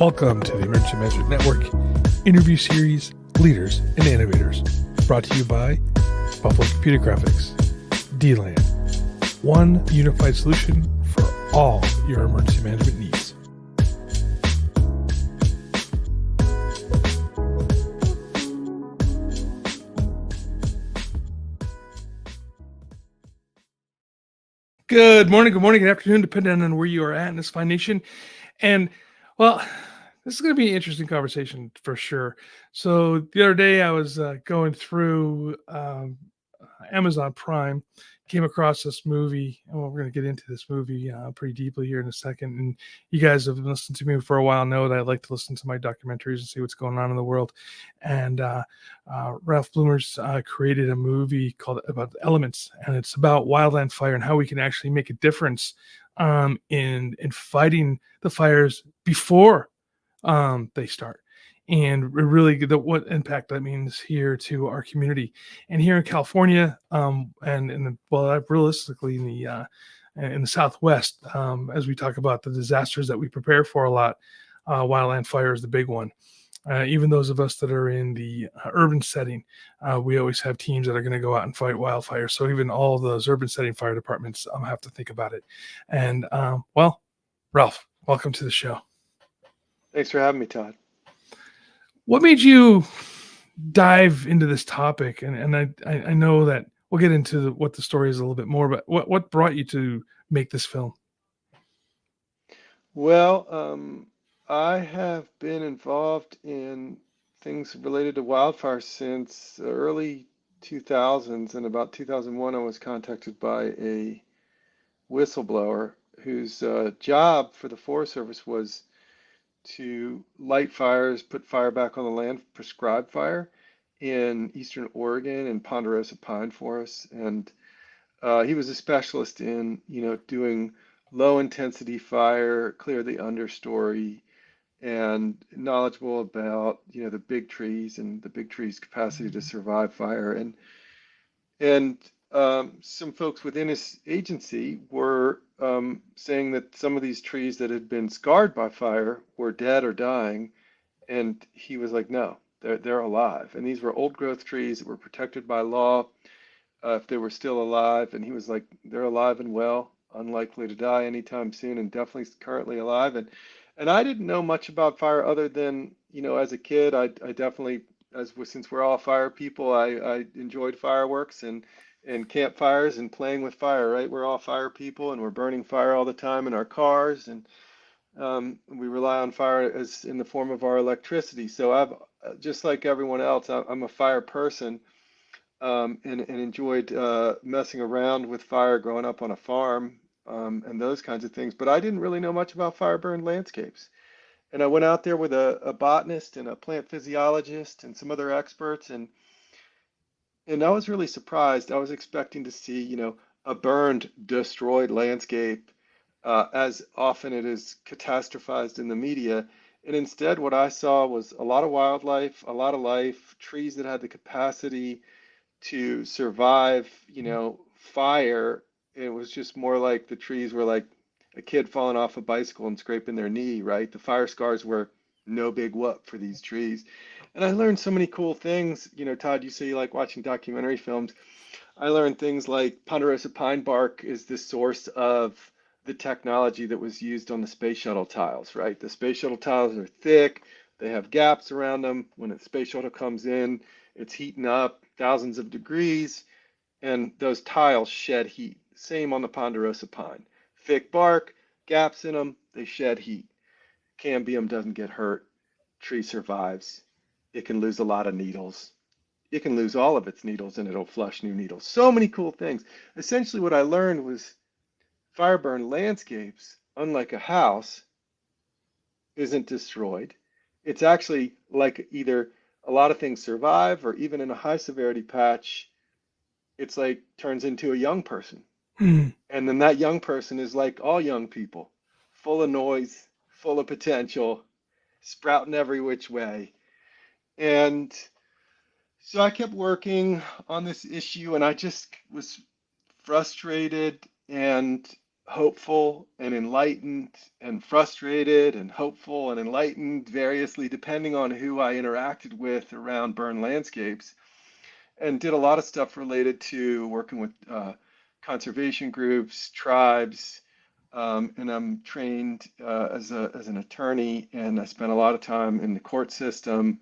Welcome to the Emergency Management Network interview series, Leaders and Innovators, brought to you by Buffalo Computer Graphics, DLAN, one unified solution for all your emergency management needs. Good morning, good afternoon, depending on where you are at in this fine nation. And, well, this is going to be an interesting conversation for sure. So the other day I was going through Amazon Prime, came across this movie. And we're going to get into this movie pretty deeply here in a second. And you guys have listened to me for a while, know that I like to listen to my documentaries and see what's going on in the world. And Ralph Bloomer's created a movie called about elements, and it's about wildland fire and how we can actually make a difference in fighting the fires before they start, and really what impact that means here to our community. And here in California, realistically in the Southwest, as we talk about the disasters that we prepare for a lot, wildland fire is the big one. Even those of us that are in the urban setting, we always have teams that are going to go out and fight wildfires. So even all of those urban setting fire departments have to think about it. And Ralph, welcome to the show. Thanks for having me, Todd. What made you dive into this topic? And I know that we'll get into what the story is a little bit more, but what brought you to make this film? Well, I have been involved in things related to wildfire since the early 2000s. And about 2001, I was contacted by a whistleblower whose job for the Forest Service was to light fires, put fire back on the land, prescribed fire in eastern Oregon and Ponderosa pine forests. And he was a specialist in, doing low intensity fire, clear the understory, and knowledgeable about, the big trees and the big trees' capacity to survive fire. And some folks within his agency were saying that some of these trees that had been scarred by fire were dead or dying, and he was like, no, they're alive. And these were old growth trees that were protected by law if they were still alive. And he was like, they're alive and well, unlikely to die anytime soon, and definitely currently alive. And I didn't know much about fire other than, as a kid, I definitely, since we're all fire people, I enjoyed fireworks and campfires and playing with fire, right? We're all fire people, and we're burning fire all the time in our cars, and we rely on fire as in the form of our electricity. So I've, just like everyone else, I'm a fire person, and enjoyed messing around with fire growing up on a farm, and those kinds of things. But I didn't really know much about fire burned landscapes. And I went out there with a botanist and a plant physiologist and some other experts, and I was really surprised. I was expecting to see, a burned, destroyed landscape, as often it is catastrophized in the media. And instead, what I saw was a lot of wildlife, a lot of life, trees that had the capacity to survive, fire. It was just more like the trees were like a kid falling off a bicycle and scraping their knee, right? The fire scars were no big whoop for these trees. And I learned so many cool things. Todd, you say you like watching documentary films. I learned things like ponderosa pine bark is the source of the technology that was used on the space shuttle tiles, right? The space shuttle tiles are thick, they have gaps around them. When a space shuttle comes in, it's heating up thousands of degrees, and those tiles shed heat. Same on the ponderosa pine. Thick bark, gaps in them, they shed heat. Cambium doesn't get hurt, tree survives. It can lose a lot of needles. It can lose all of its needles and it'll flush new needles. So many cool things. Essentially, what I learned was fire burned landscapes, unlike a house, isn't destroyed. It's actually like either a lot of things survive, or even in a high severity patch, it's like turns into a young person. And then that young person is like all young people, full of noise, full of potential, sprouting every which way. And so I kept working on this issue, and I just was frustrated and hopeful and enlightened and frustrated and hopeful and enlightened, variously depending on who I interacted with around burn landscapes, and did a lot of stuff related to working with conservation groups, tribes, and I'm trained as an attorney, and I spent a lot of time in the court system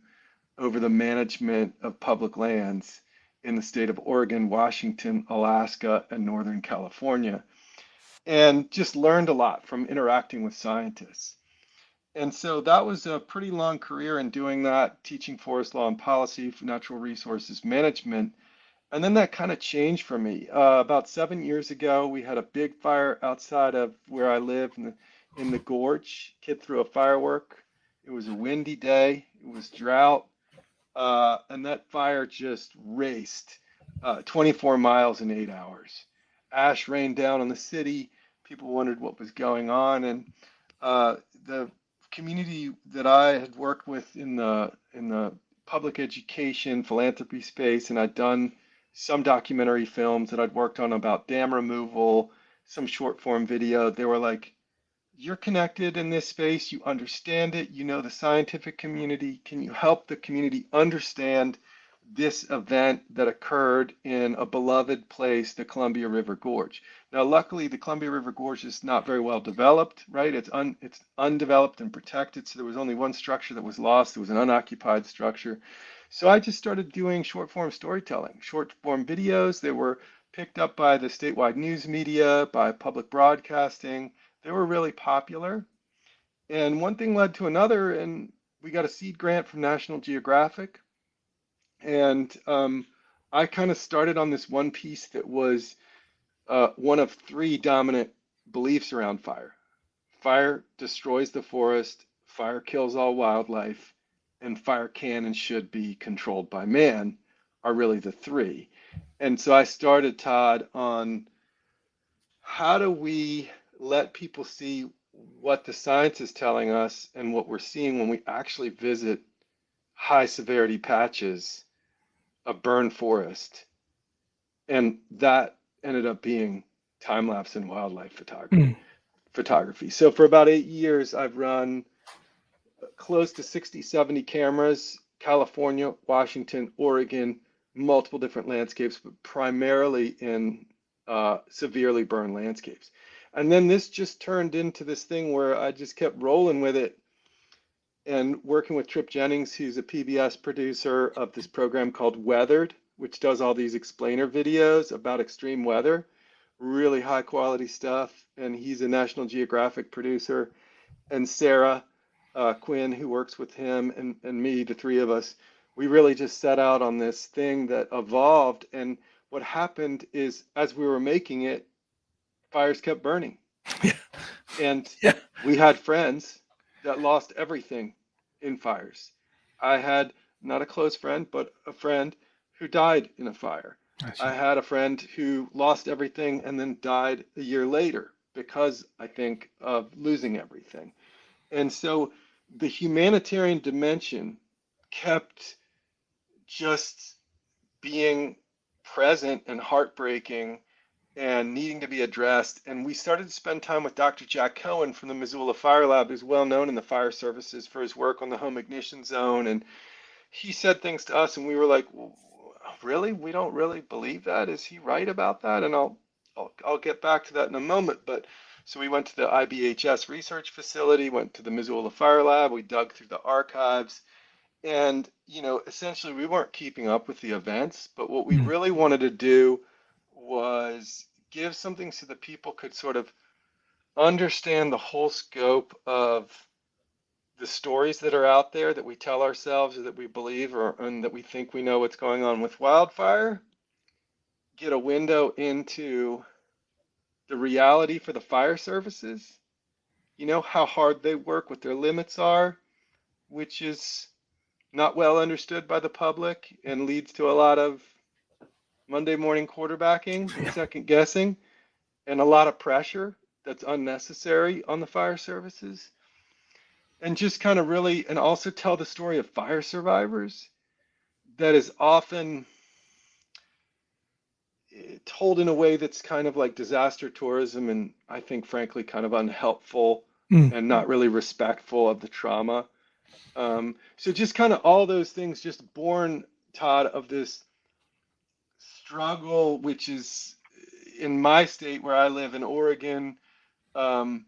over the management of public lands in the state of Oregon, Washington, Alaska, and Northern California, and just learned a lot from interacting with scientists. And so that was a pretty long career in doing that, teaching forest law and policy, natural resources management. And then that kind of changed for me. About 7 years ago, we had a big fire outside of where I live in the gorge. Kid threw a firework. It was a windy day. It was drought. And that fire just raced 24 miles in 8 hours. Ash rained down on the city. People wondered what was going on, and the community that I had worked with in the public education philanthropy space, and I'd done some documentary films that I'd worked on about dam removal, some short form video. They were like, you're connected in this space, you understand it, you know the scientific community. Can you help the community understand this event that occurred in a beloved place, the Columbia River Gorge? Now, luckily, the Columbia River Gorge is not very well developed, right? It's undeveloped and protected, so there was only one structure that was lost. It was an unoccupied structure. So I just started doing short form storytelling, short form videos. They were picked up by the statewide news media, by public broadcasting. They were really popular. And one thing led to another, and we got a seed grant from National Geographic. And I kind of started on this one piece that was one of three dominant beliefs around fire. Fire destroys the forest, fire kills all wildlife, and fire can and should be controlled by man are really the three. And so I started, Todd, on how do we let people see what the science is telling us and what we're seeing when we actually visit high severity patches of burned forest. And that ended up being time lapse and wildlife Mm. photography. So for about 8 years, I've run close to 60, 70 cameras, California, Washington, Oregon, multiple different landscapes, but primarily in severely burned landscapes. And then this just turned into this thing where I just kept rolling with it and working with Trip Jennings, who's a PBS producer of this program called Weathered, which does all these explainer videos about extreme weather, really high quality stuff. And he's a National Geographic producer. And Sarah Quinn, who works with him, and me, the three of us, we really just set out on this thing that evolved. And what happened is, as we were making it, fires kept burning. Yeah. And Yeah. we had friends that lost everything in fires. I had not a close friend, but a friend who died in a fire. I had a friend who lost everything and then died a year later because, I think, of losing everything. And so the humanitarian dimension kept just being present and heartbreaking and needing to be addressed. And we started to spend time with Dr. Jack Cohen from the Missoula Fire Lab, who's well known in the fire services for his work on the home ignition zone. And he said things to us, and we were like, well, really? We don't really believe that? Is he right about that? And I'll get back to that in a moment. But so we went to the IBHS research facility, went to the Missoula Fire Lab, we dug through the archives. And, essentially we weren't keeping up with the events, but what we really wanted to do was give something so that people could sort of understand the whole scope of the stories that are out there that we tell ourselves or that we believe and that we think we know what's going on with wildfire, get a window into the reality for the fire services, how hard they work, what their limits are, which is not well understood by the public and leads to a lot of Monday morning quarterbacking and second guessing and a lot of pressure that's unnecessary on the fire services. And just kind of really, and also tell the story of fire survivors that is often told in a way that's kind of like disaster tourism, and I think, frankly, kind of unhelpful Mm. and not really respectful of the trauma. So just kind of all those things just born, Todd, of this struggle, which is in my state where I live in Oregon. Um,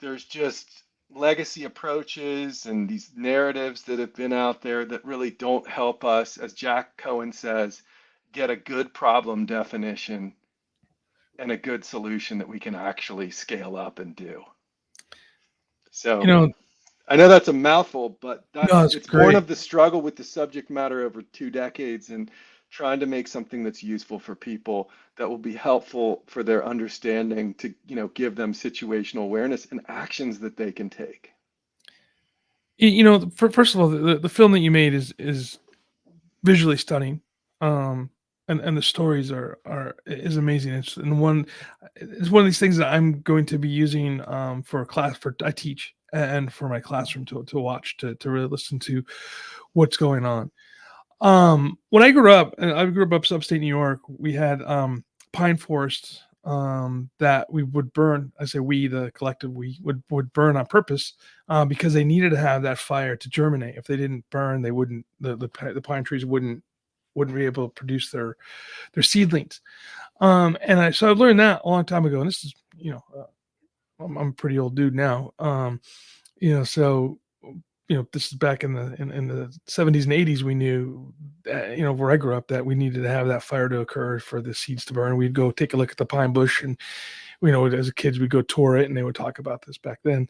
there's just legacy approaches and these narratives that have been out there that really don't help us, as Jack Cohen says, get a good problem definition and a good solution that we can actually scale up and do. You So know, I know that's a mouthful, but no, that's it's it's born great. of the struggle with the subject matter over 2 decades and trying to make something that's useful for people that will be helpful for their understanding to, give them situational awareness and actions that they can take. First of all, the film that you made is visually stunning, um, and the stories is amazing. It's one of these things that I'm going to be using for a class for I teach and for my classroom to watch to really listen to what's going on. When I grew up upstate New York. We had pine forests that we would burn. I say we, the collective, we would burn on purpose because they needed to have that fire to germinate. If they didn't burn, they wouldn't the pine trees wouldn't be able to produce their seedlings. So I learned that a long time ago, and this is I'm a pretty old dude now. So this is back in the 70s and 80s. We knew that, where I grew up, that we needed to have that fire to occur for the seeds to burn. We'd go take a look at the pine bush, and as kids we'd go tour it, and they would talk about this back then.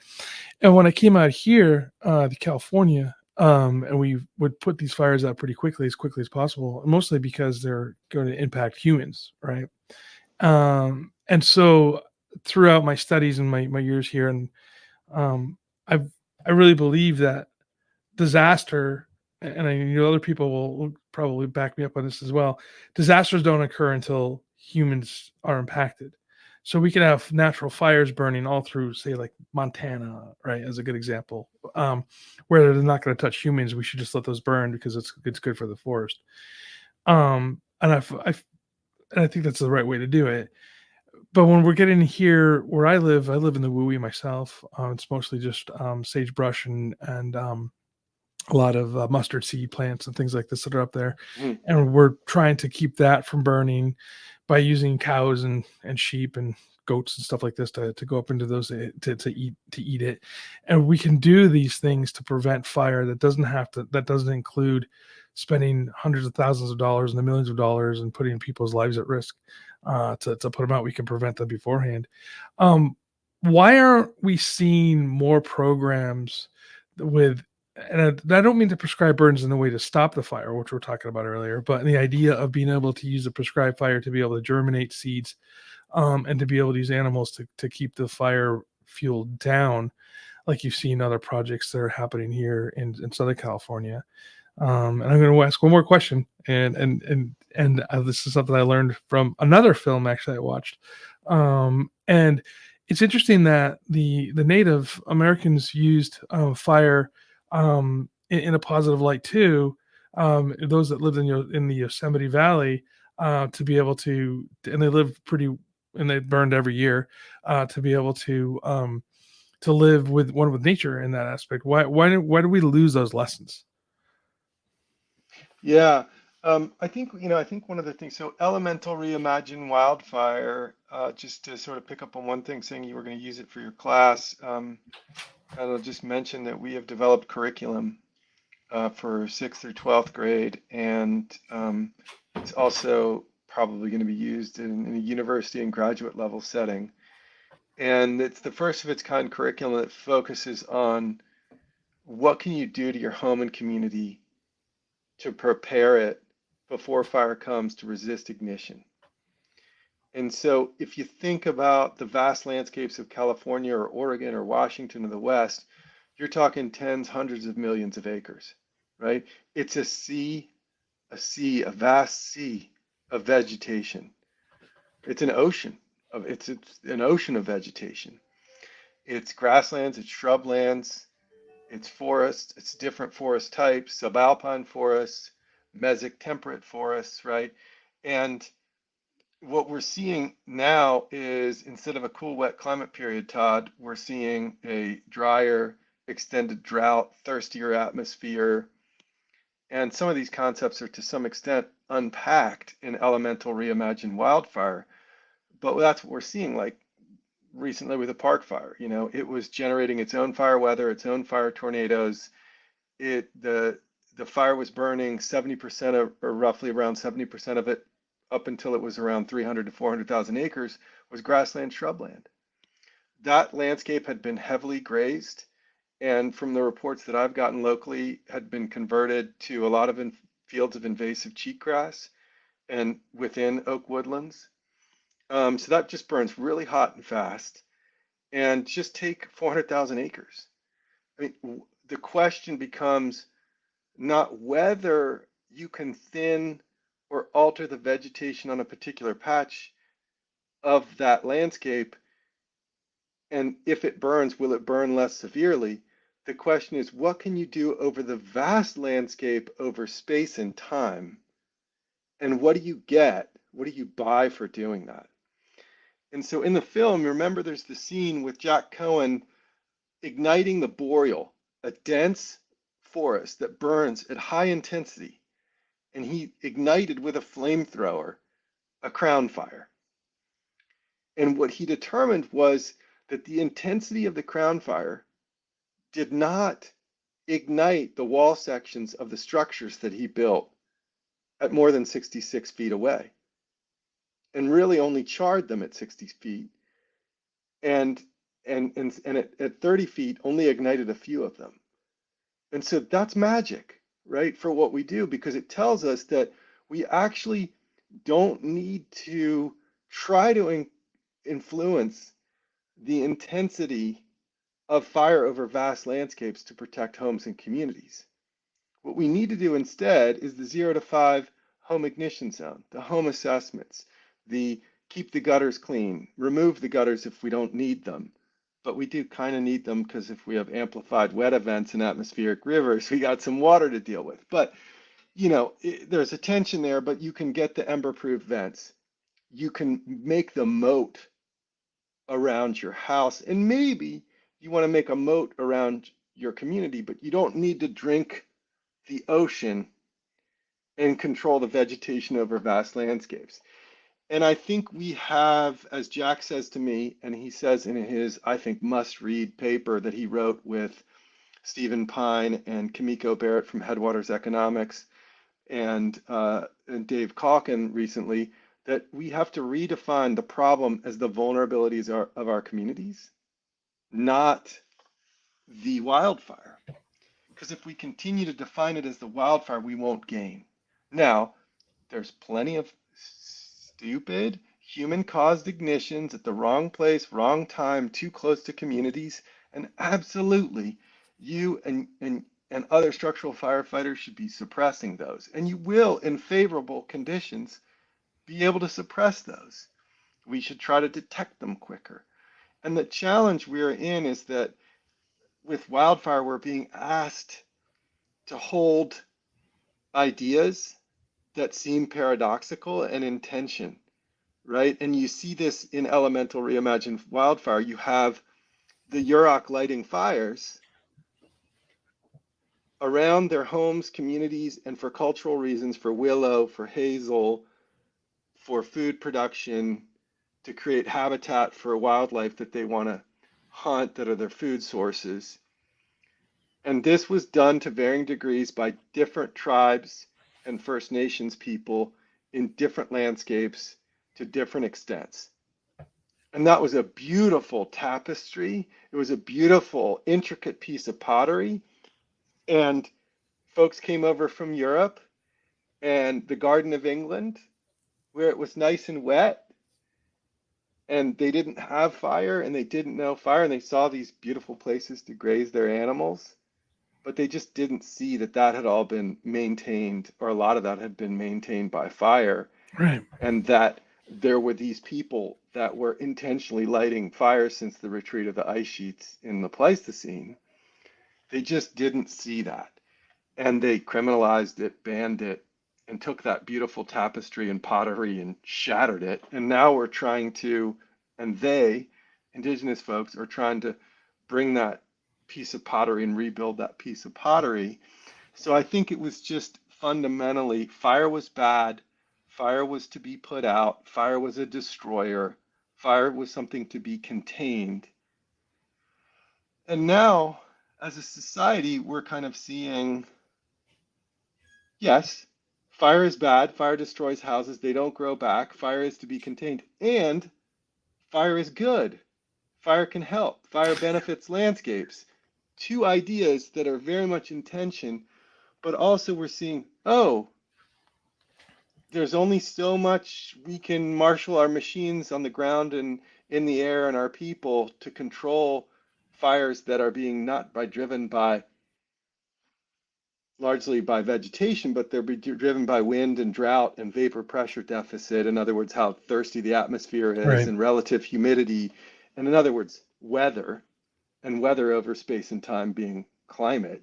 And when I came out here to California, and we would put these fires out pretty quickly, as possible, mostly because they're going to impact humans, right? And so throughout my studies and my years here, and um, I've I really believe that disaster, and I know other people will probably back me up on this as well. Disasters don't occur until humans are impacted. So we can have natural fires burning all through, say, like Montana, right, as a good example, where they're not going to touch humans. We should just let those burn because it's good for the forest. And I think that's the right way to do it. But when we're getting here where I live in the Wooey myself. It's mostly just sagebrush and a lot of mustard seed plants and things like this that are up there, Mhm. and we're trying to keep that from burning by using cows and sheep and goats and stuff like this to go up into those to eat it. And we can do these things to prevent fire that doesn't include spending hundreds of thousands of dollars and the millions of dollars and putting people's lives at risk to put them out. We can prevent them beforehand. um, why aren't we seeing more programs with, and I don't mean to prescribe burdens in the way to stop the fire, which we were talking about earlier, but the idea of being able to use a prescribed fire to be able to germinate seeds, and to be able to use animals to keep the fire fuel down, like you've seen other projects that are happening here in Southern California. And I'm going to ask one more question, and this is something I learned from another film actually I watched, and it's interesting that the Native Americans used fire in a positive light too. Those that lived in the Yosemite Valley to be able and they lived and they burned every year to be able to live with nature in that aspect. Why do we lose those lessons? Yeah. I think one of the things, so Elemental Reimagine Wildfire, just to sort of pick up on one thing, saying you were going to use it for your class, I'll just mention that we have developed curriculum for 6th through 12th grade, and it's also probably going to be used in a university and graduate level setting. And it's the first of its kind curriculum that focuses on what can you do to your home and community to prepare it before fire comes to resist ignition. And so if you think about the vast landscapes of California or Oregon or Washington or the West, you're talking tens, hundreds of millions of acres, right? It's a vast sea of vegetation. It's an ocean it's an ocean of vegetation. It's grasslands, it's shrublands, it's forests, it's different forest types, subalpine forests, mesic temperate forests, right? And what we're seeing now is instead of a cool, wet climate period, Todd, we're seeing a drier, extended drought, thirstier atmosphere. And some of these concepts are to some extent unpacked in Elemental Reimagine Wildfire. But that's what we're seeing, like recently with the Park Fire. You know, it was generating its own fire weather, its own fire tornadoes. The fire was burning 70% of, or roughly around 70% of it, up until it was around 300 to 400,000 acres, was grassland shrubland. That landscape had been heavily grazed, and from the reports that I've gotten locally, had been converted to a lot of fields of invasive cheatgrass and within oak woodlands. So that just burns really hot and fast. And just take 400,000 acres. I mean, the question becomes not whether you can thin or alter the vegetation on a particular patch of that landscape, and if it burns, will it burn less severely? The question is, what can you do over the vast landscape over space and time? And what do you get? What do you buy for doing that? And so in the film, remember there's the scene with Jack Cohen igniting the boreal, a dense forest that burns at high intensity. And he ignited with a flamethrower a crown fire. And what he determined was that the intensity of the crown fire did not ignite the wall sections of the structures that he built at more than 66 feet away, and really only charred them at 60 feet, and at 30 feet only ignited a few of them. And so that's magic, right, for what we do, because it tells us that we actually don't need to try to influence the intensity of fire over vast landscapes to protect homes and communities. What we need to do instead is the 0 to 5 home ignition zone, the home assessments, the keep the gutters clean, remove the gutters if we don't need them. But we do kind of need them because if we have amplified wet events in atmospheric rivers, we got some water to deal with. But, you know, there's a tension there, but you can get the ember-proof vents. You can make the moat around your house, and maybe you want to make a moat around your community, but you don't need to drink the ocean and control the vegetation over vast landscapes. And I think we have, as Jack says to me, and he says in his, I think, must-read paper that he wrote with Stephen Pine and Kimiko Barrett from Headwaters Economics and Dave Calkin recently, that we have to redefine the problem as the vulnerabilities of our communities, not the wildfire. Because if we continue to define it as the wildfire, we won't gain. Now, there's plenty of stupid human-caused ignitions at the wrong place, wrong time, too close to communities, and absolutely, you and other structural firefighters should be suppressing those. And you will, in favorable conditions, be able to suppress those. We should try to detect them quicker. And the challenge we're in is that with wildfire, we're being asked to hold ideas that seem paradoxical and in tension, right? And you see this in Elemental Reimagined Wildfire. You have the Yurok lighting fires around their homes, communities, and for cultural reasons, for willow, for hazel, for food production, to create habitat for wildlife that they want to hunt, that are their food sources. And this was done to varying degrees by different tribes and First Nations people in different landscapes to different extents. And that was a beautiful tapestry. It was a beautiful, intricate piece of pottery. And folks came over from Europe and the Garden of England, where it was nice and wet, and they didn't have fire and they didn't know fire, and they saw these beautiful places to graze their animals, but they just didn't see that that had all been maintained, or a lot of that had been maintained by fire, Right. and that there were these people that were intentionally lighting fires since the retreat of the ice sheets in the Pleistocene. They just didn't see that, and they criminalized it, banned it, and took that beautiful tapestry and pottery and shattered it. And now we're trying to, and they, indigenous folks, are trying to bring that piece of pottery and rebuild that piece of pottery. So I think it was just fundamentally fire was bad, fire was to be put out, fire was a destroyer, fire was something to be contained. And now, as a society, we're kind of seeing, yes, fire is bad, fire destroys houses, they don't grow back, fire is to be contained, and fire is good. Fire can help, fire benefits landscapes. Two ideas that are very much in tension, but also we're seeing, oh, there's only so much we can marshal our machines on the ground and in the air and our people to control fires that are being not by driven by largely by vegetation, but they're driven by wind and drought and vapor pressure deficit. In other words, how thirsty the atmosphere is Right. and relative humidity. And in other words, weather and weather over space and time being climate.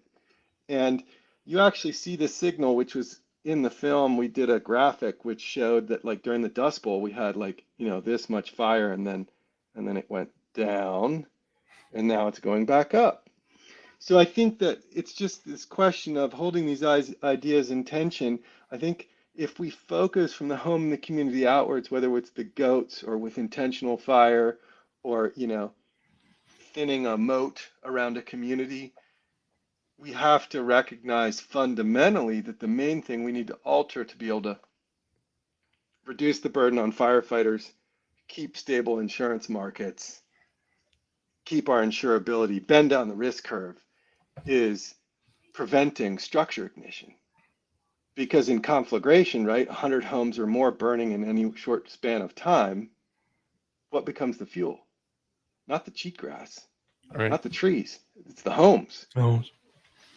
And you actually see the signal, which was in the film. We did a graphic which showed that like during the Dust Bowl, we had like, this much fire and then it went down and now it's going back up. So I think that it's just this question of holding these ideas in tension. I think if we focus from the home and the community outwards, whether it's the goats or with intentional fire or, thinning a moat around a community, we have to recognize fundamentally that the main thing we need to alter to be able to reduce the burden on firefighters, keep stable insurance markets, keep our insurability, bend down the risk curve, is preventing structure ignition. Because in conflagration, right, 100 homes or more burning in any short span of time, what becomes the fuel? Not the cheatgrass, Right. not the trees, it's the homes. Oh,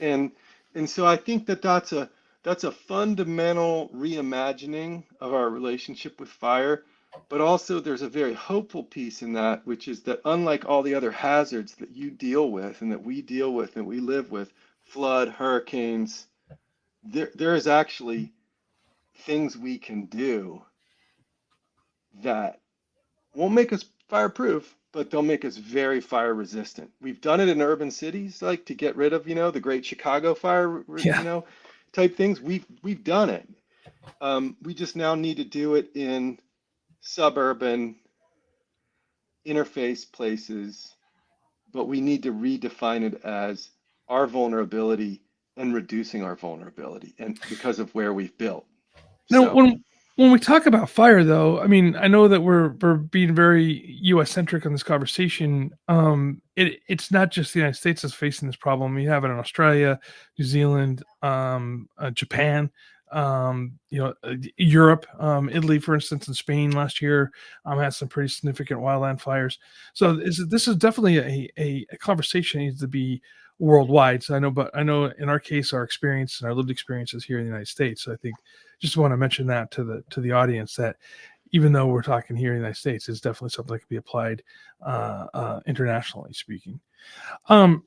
And and so I think that that's a fundamental reimagining of our relationship with fire, but also there's a very hopeful piece in that, which is that unlike all the other hazards that you deal with and that we deal with and we live with, flood, hurricanes, there is actually things we can do that won't make us fireproof, but they'll make us very fire resistant. We've done it in urban cities, like to get rid of, the Great Chicago Fire, yeah. type things. We've done it. We just now need to do it in suburban interface places, but we need to redefine it as our vulnerability and reducing our vulnerability, and because of where we've built. Now, So when we talk about fire, though, I mean, I know that we're being very U.S. centric in this conversation. It's not just the United States that's facing this problem. You have it in Australia, New Zealand, Japan, Europe, Italy, for instance, and Spain last year had some pretty significant wildland fires. So this is definitely a conversation that needs to be worldwide. So I know in our case, our experience and our lived experiences here in the United States. So I think just want to mention that to the audience that even though we're talking here in the United States, it's definitely something that can be applied internationally speaking. Um,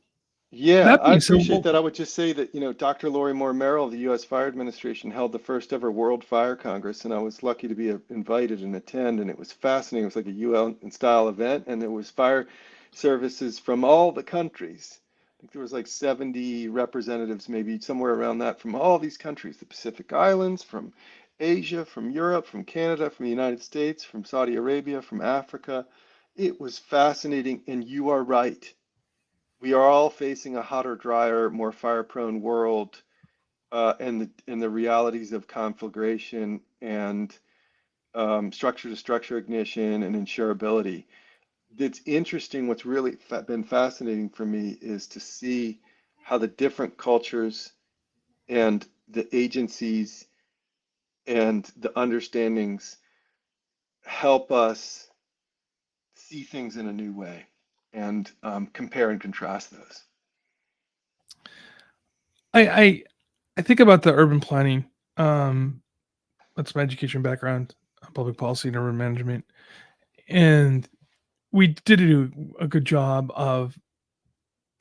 yeah, that I being said, appreciate that. I would just say that, Dr. Lori Moore Merrill of the U.S. Fire Administration held the first ever World Fire Congress, and I was lucky to be invited and attend, and it was fascinating. It was like a UN style event, and there was fire services from all the countries. I think there was like 70 representatives, maybe somewhere around that, from all these countries, the Pacific Islands, from Asia, from Europe, from Canada, from the United States, from Saudi Arabia, from Africa. It was fascinating, and you are right. We are all facing a hotter, drier, more fire-prone world, and the realities of conflagration and structure-to-structure ignition and insurability. It's interesting. What's really been fascinating for me is to see how the different cultures and the agencies and the understandings help us see things in a new way and compare and contrast those. I, I I think about the urban planning. Um, that's my education background, public policy and urban management, and we did do a good job of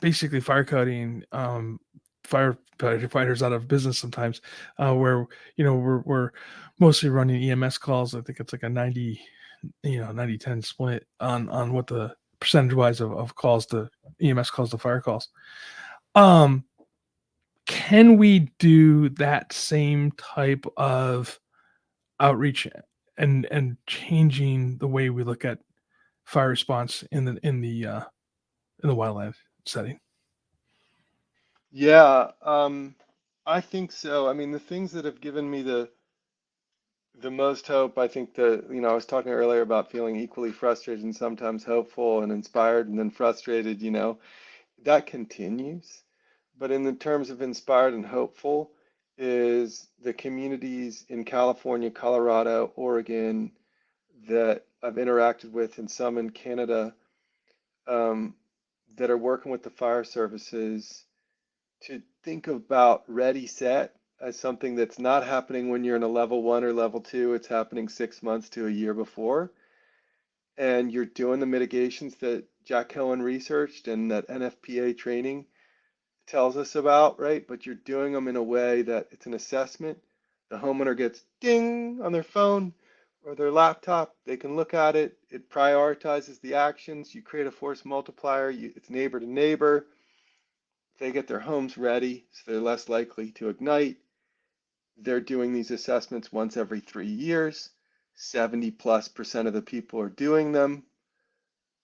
basically fire coding firefighters out of business sometimes, where we're mostly running EMS calls. I think it's like a 90-10 split on what the percentage wise of calls to EMS calls to fire calls. Um, can we do that same type of outreach and changing the way we look at fire response in the wildland setting? Yeah, I think so. I mean, the things that have given me the most hope, I think I was talking earlier about feeling equally frustrated and sometimes hopeful and inspired and then frustrated, that continues. But in the terms of inspired and hopeful, is the communities in California, Colorado, Oregon that I've interacted with and some in Canada, um, that are working with the fire services to think about ready set as something that's not happening when you're in a level 1 or level 2. It's happening 6 months to a year before. And you're doing the mitigations that Jack Cohen researched and that NFPA training tells us about, right? But you're doing them in a way that it's an assessment. The homeowner gets ding on their phone or their laptop. They can look at it. It prioritizes the actions. You create a force multiplier. It's neighbor to neighbor. They get their homes ready, so they're less likely to ignite. They're doing these assessments once every 3 years. 70+% of the people are doing them.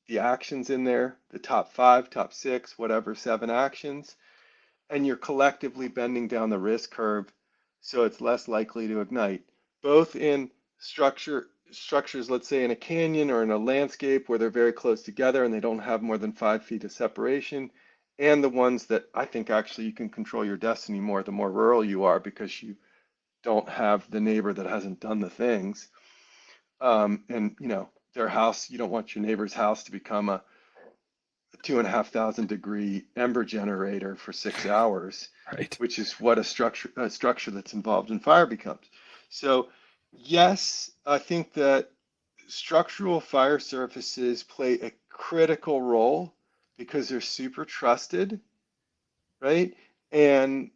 The actions in there, the top 5, top 6, whatever, 7 actions, and you're collectively bending down the risk curve so it's less likely to ignite, both in structures, let's say in a canyon or in a landscape where they're very close together and they don't have more than 5 feet of separation, and the ones that I think actually you can control your destiny more the more rural you are because you don't have the neighbor that hasn't done the things. And their house, you don't want your neighbor's house to become a 2,500-degree ember generator for 6 hours, Right. which is what a structure that's involved in fire becomes. So, yes, I think that structural fire surfaces play a critical role because they're super trusted, right? And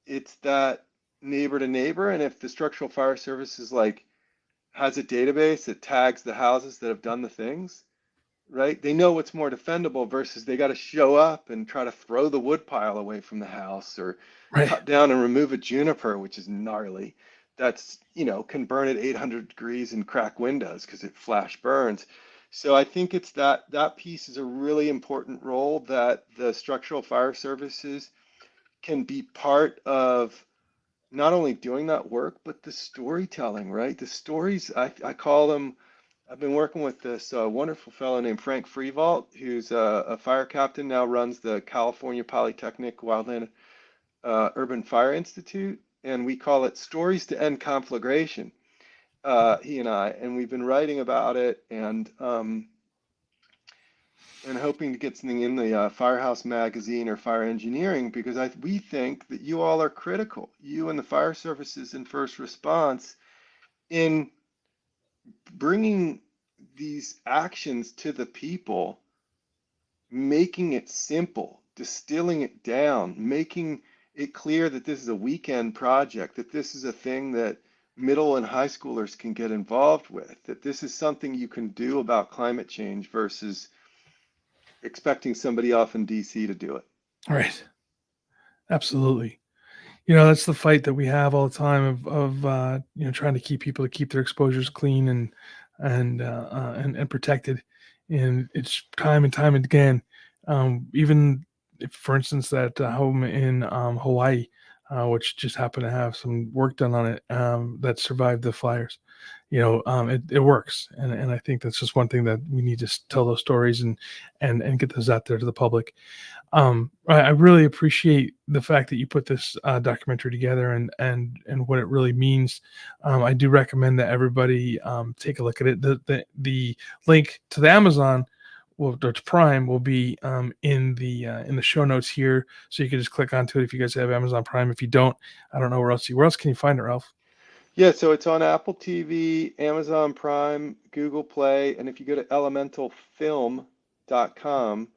it's that neighbor to neighbor. And if the structural fire service is like has a database that tags the houses that have done the things, right? They know what's more defendable versus they got to show up and try to throw the wood pile away from the house or Right. cut down and remove a juniper, which is gnarly. That's, can burn at 800 degrees and crack windows because it flash burns. So I think it's that piece is a really important role that the structural fire services can be part of not only doing that work, but the storytelling, right? The stories, I call them, I've been working with this wonderful fellow named Frank Freevault, who's a fire captain, now runs the California Polytechnic Wildland Urban Fire Institute, and we call it Stories to End Conflagration, he and we've been writing about it and hoping to get something in the Firehouse magazine or Fire Engineering because we think that you all are critical, you and the fire services and first response, in bringing these actions to the people, making it simple, distilling it down, making it clear that this is a weekend project, that this is a thing that middle and high schoolers can get involved with, that this is something you can do about climate change versus expecting somebody off in DC to do it. Right. Absolutely. That's the fight that we have all the time of trying to keep people to keep their exposures clean and protected. And it's time and time again. Even if, for instance, that home in Hawaii, which just happened to have some work done on it, that survived the fires. It works, and I think that's just one thing that we need to tell those stories and get those out there to the public. I really appreciate the fact that you put this documentary together and what it really means. I do recommend that everybody take a look at it. The link to the Amazon or to Prime will be in the show notes here, so you can just click onto it if you guys have Amazon Prime. If you don't, I don't know where else can you find it, Ralph? Yeah, so it's on Apple TV, Amazon Prime, Google Play, and if you go to elementalfilm.com,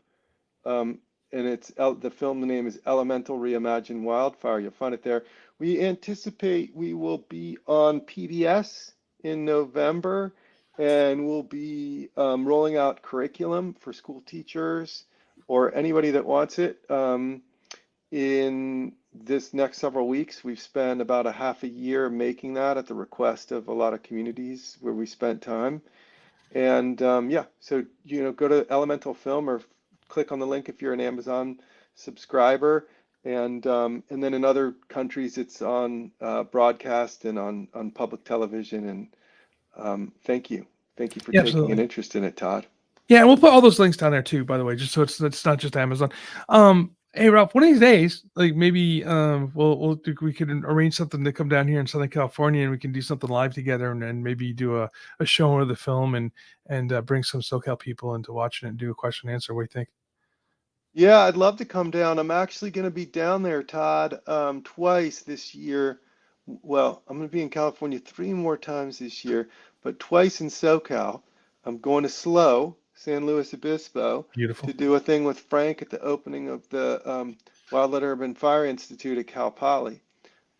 um, and the film. The name is Elemental Reimagine Wildfire. You'll find it there. We anticipate we will be on PBS in November, and we'll be rolling out curriculum for school teachers or anybody that wants it. In this next several weeks, we've spent about a half a year making that at the request of a lot of communities where we spent time. And yeah, so go to Elemental Film or click on the link if you're an Amazon subscriber. And then in other countries, it's on broadcast and on public television. And thank you for Yeah, taking an absolutely. interest in it, Todd. Yeah, and we'll put all those links down there too, by the way, just so it's not just Amazon. Hey Ralph, one of these days, like maybe we could arrange something to come down here in Southern California, and we can do something live together, and maybe do a show of the film, and bring some SoCal people into watching it and do a question and answer. What do you think? Yeah, I'd love to come down. I'm actually going to be down there, Todd, twice this year. Well, I'm going to be in California 3 more times this year, but twice in SoCal. I'm going to SLO, San Luis Obispo, Beautiful. to do a thing with Frank at the opening of the Wildland Urban Fire Institute at Cal Poly.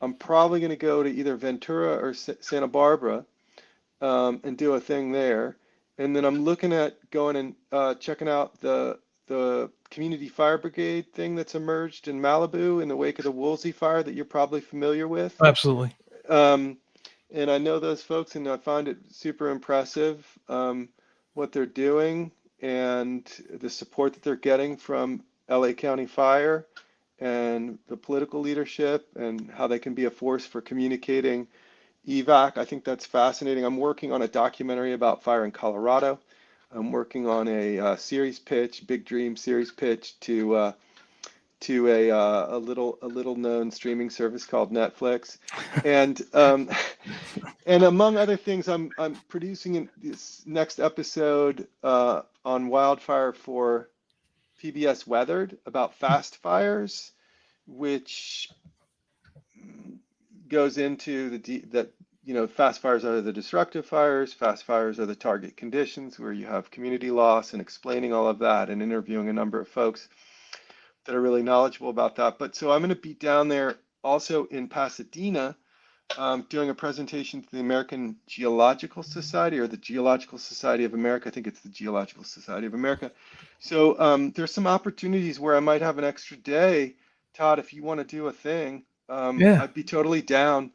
I'm probably going to go to either Ventura or Santa Barbara and do a thing there. And then I'm looking at going and checking out the community fire brigade thing that's emerged in Malibu in the wake of the Woolsey fire that you're probably familiar with. Absolutely. And I know those folks, and I find it super impressive what they're doing and the support that they're getting from LA County Fire and the political leadership and how they can be a force for communicating evac. I think that's fascinating. I'm working on a documentary about fire in Colorado. I'm working on a series pitch, big dream series pitch to a little known streaming service called Netflix, and and among other things, I'm producing this next episode on wildfire for PBS Weathered about fast fires, which goes into that fast fires are the destructive fires, fast fires are the target conditions where you have community loss, and explaining all of that and interviewing a number of folks that are really knowledgeable about that. But so I'm going to be down there also in Pasadena doing a presentation to the American Geological Society or the Geological Society of America. I think it's the Geological Society of America. So there's some opportunities where I might have an extra day. Todd, if you want to do a thing, Yeah. I'd be totally down.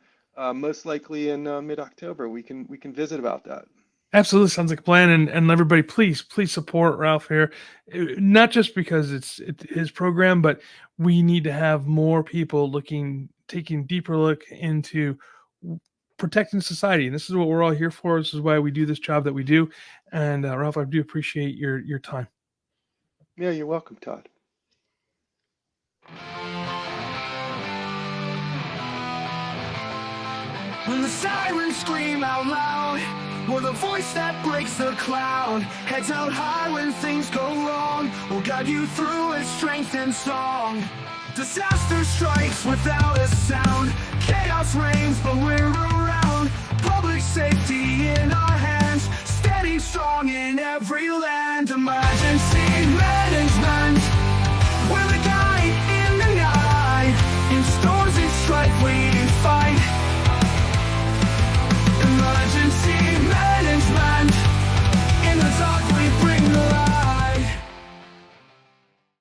Most likely in mid-October, we can visit about that. Absolutely, sounds like a plan, and everybody, please support Ralph here, not just because it's his program, but we need to have more people taking deeper look into protecting society, and this is what we're all here for. This is why we do this job that we do, and Ralph, I do appreciate your time. Yeah, you're welcome, Todd. When the sirens scream out loud, we're the voice that breaks the cloud. Heads held high when things go wrong, we'll guide you through with strength and song. Disaster strikes without a sound, chaos reigns but we're around. Public safety in our hands, standing strong in every land. Emergency men and